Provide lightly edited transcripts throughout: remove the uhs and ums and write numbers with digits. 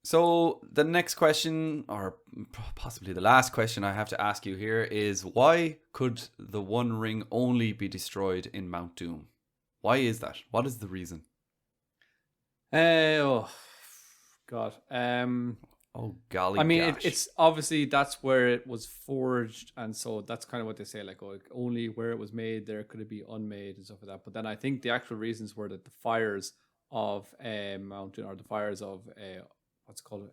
So the next question, or possibly the last question I have to ask you here, is why could the One Ring only be destroyed in Mount Doom? Why is that? What is the reason? Oh God. Oh golly, I mean, gosh. it's obviously that's where it was forged, and so that's kind of what they say, like, oh, only where it was made there could it be unmade and stuff like that. But then I think the actual reasons were that the fires of Mountain, or the fires of what's it called,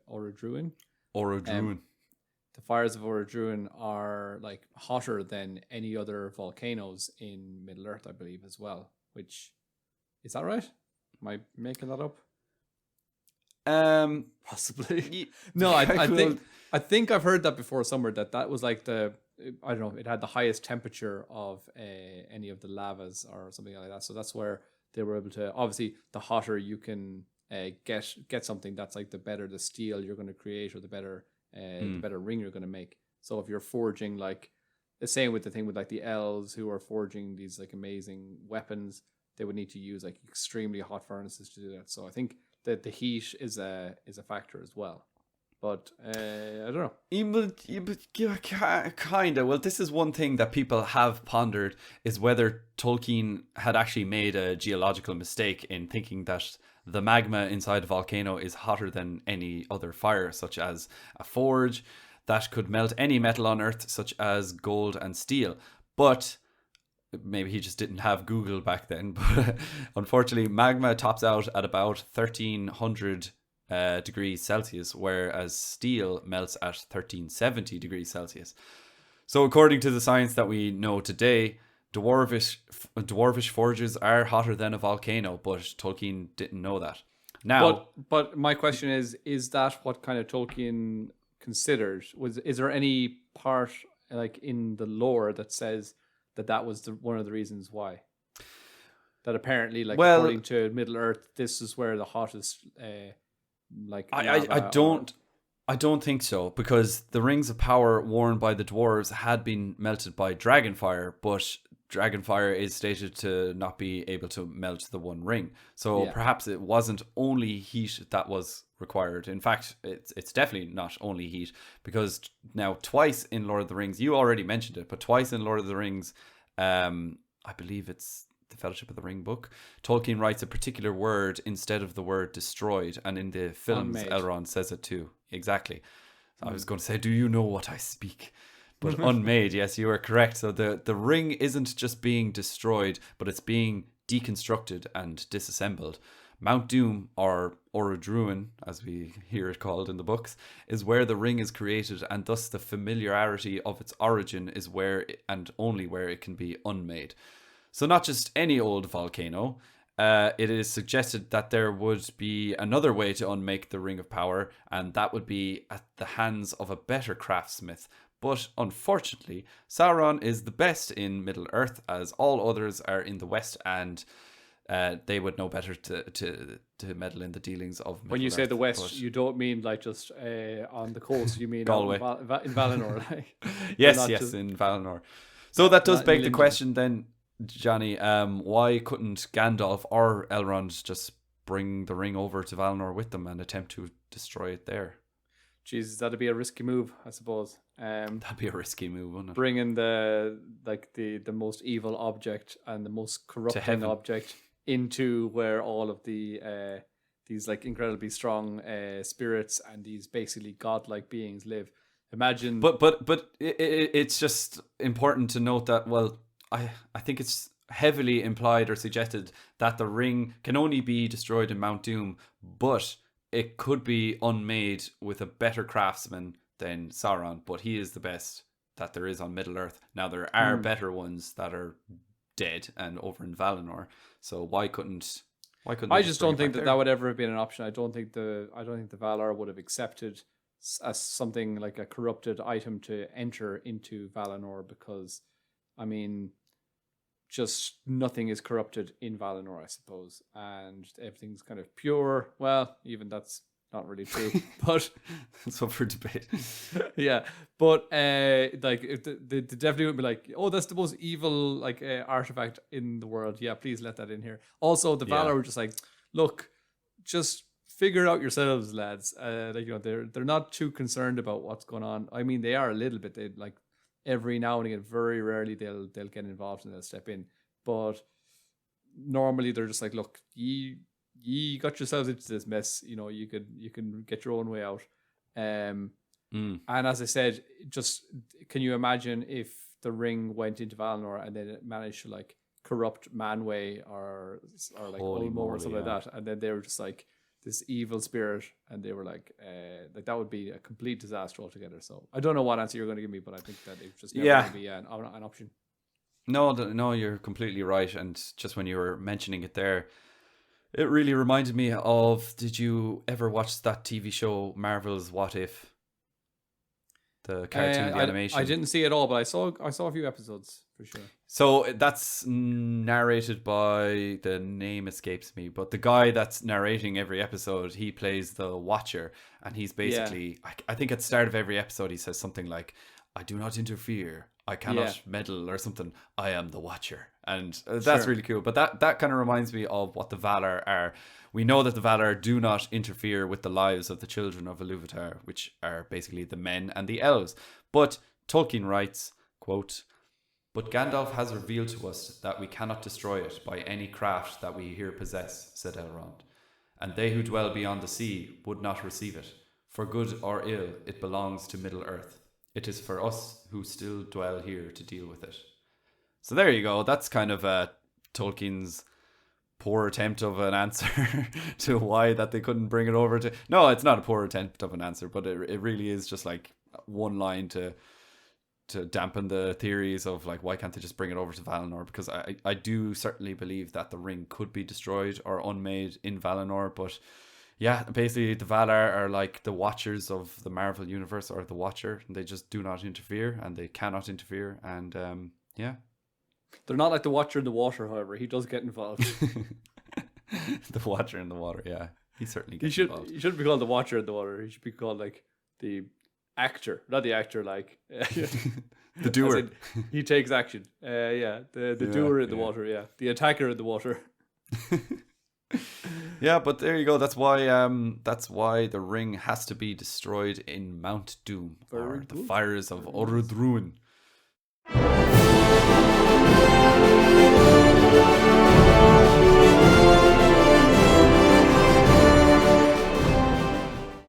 Orodruin. Orodruin. The fires of Orodruin are like hotter than any other volcanoes in Middle Earth, I believe, as well. Which, is that right? Am I making that up? Possibly. No, I think I've heard that before somewhere, that was like I don't know, it had the highest temperature of any of the lavas or something like that. So that's where they were able to, obviously the hotter you can get something, that's like the better the steel you're going to create, or the better ring you're going to make. So if you're forging, like the same with the thing with like the elves who are forging these like amazing weapons, they would need to use like extremely hot furnaces to do that. So I think that the heat is a factor as well. But I don't know. Kind of. Well, this is one thing that people have pondered, is whether Tolkien had actually made a geological mistake in thinking that the magma inside a volcano is hotter than any other fire, such as a forge that could melt any metal on Earth, such as gold and steel. But maybe he just didn't have Google back then. But unfortunately, magma tops out at about 1300 degrees Celsius, whereas steel melts at 1370 degrees Celsius. So according to the science that we know today, dwarvish forges are hotter than a volcano, but Tolkien didn't know that. Now, but my question is that what kind of Tolkien considered? Is there any part like in the lore that says that was one of the reasons why? That apparently, like, according to Middle Earth, this is where the hottest I don't think so, because the rings of power worn by the dwarves had been melted by dragonfire, but dragonfire is stated to not be able to melt the One Ring. So perhaps it wasn't only heat that was required. In fact, it's definitely not only heat, because now twice in Lord of the Rings, you already mentioned it, but twice in Lord of the Rings, I believe it's the Fellowship of the Ring book, Tolkien writes a particular word instead of the word destroyed, and in the films Elrond says it too. Exactly. I was going to say, do you know what I speak? But unmade, yes, you are correct. So the ring isn't just being destroyed, but it's being deconstructed and disassembled. Mount Doom, or Orodruin, as we hear it called in the books, is where the ring is created, and thus the familiarity of its origin is where and only where it can be unmade. So not just any old volcano. It is suggested that there would be another way to unmake the Ring of Power, and that would be at the hands of a better craftsmith. But unfortunately, Sauron is the best in Middle Earth, as all others are in the West, and they would know better to meddle in the dealings of Middle Earth. When you say the West, you don't mean like just on the coast. You mean Galway. in Valinor. Like. Yes, in Valinor. So that does beg the question then, Johnny, why couldn't Gandalf or Elrond just bring the ring over to Valinor with them and attempt to destroy it there? Jesus, that'd be a risky move, I suppose. That'd be a risky move, wouldn't it? Bringing the most evil object and the most corrupting object into where all of the these like incredibly strong spirits and these basically godlike beings live. Imagine, but it's just important to note that, well, I think it's heavily implied or suggested that the ring can only be destroyed in Mount Doom, but it could be unmade with a better craftsman than Sauron, but he is the best that there is on Middle Earth. Now, there are better ones that are dead and over in Valinor, so why couldn't I just don't think that would ever have been an option. I don't think the Valar would have accepted as something like a corrupted item to enter into Valinor, because, I mean, just nothing is corrupted in Valinor, I suppose, and everything's kind of pure. Well, even that's not really true, but it's up for debate. Yeah, but like they definitely would be like, oh, that's the most evil like artifact in the world. Yeah, please let that in here. Also, the Valar were just like, look, just figure it out yourselves, lads. Like, you know, they're not too concerned about what's going on. I mean, they are a little bit. They like every now and again, very rarely they'll get involved and they'll step in. But normally they're just like, look, ye got yourselves into this mess. You know, you can get your own way out. And as I said, just can you imagine if the ring went into Valinor and then it managed to like corrupt Manwë or like Ulmo or something like that, and then they were just like this evil spirit, and they were like that would be a complete disaster altogether. So I don't know what answer you're going to give me, but I think that it's just never going to be an option. No, you're completely right. And just when you were mentioning it there, it really reminded me of, did you ever watch that TV show Marvel's What If? The cartoon, the animation. I didn't see it all, but I saw a few episodes for sure. So that's narrated by, the name escapes me, but the guy that's narrating every episode, he plays the Watcher, and he's basically, I think at the start of every episode he says something like, "I do not interfere, I cannot meddle," or something. "I am the Watcher," and that's really cool. But that kind of reminds me of what the Valar are. We know that the Valar do not interfere with the lives of the children of Iluvatar, which are basically the men and the elves. But Tolkien writes, quote, "But Gandalf has revealed to us that we cannot destroy it by any craft that we here possess, said Elrond. And they who dwell beyond the sea would not receive it. For good or ill, it belongs to Middle-earth. It is for us who still dwell here to deal with it." So there you go. That's kind of Tolkien's poor attempt of an answer to why that they couldn't bring it over to... No, it's not a poor attempt of an answer, but it really is just like one line to dampen the theories of like, why can't they just bring it over to Valinor? Because I do certainly believe that the ring could be destroyed or unmade in Valinor, but yeah, basically the Valar are like the Watchers of the Marvel universe, or the Watcher. They just do not interfere, and they cannot interfere, and yeah. They're not like the Watcher in the water, however. He does get involved. The Watcher in the water, yeah. He certainly gets involved. He shouldn't be called the Watcher in the water. He should be called like the actor. Not the actor, like... the doer. He takes action. The doer in the water, yeah. The attacker in the water. Yeah, but there you go. That's why the ring has to be destroyed in Mount Doom, or the fires of Orodruin.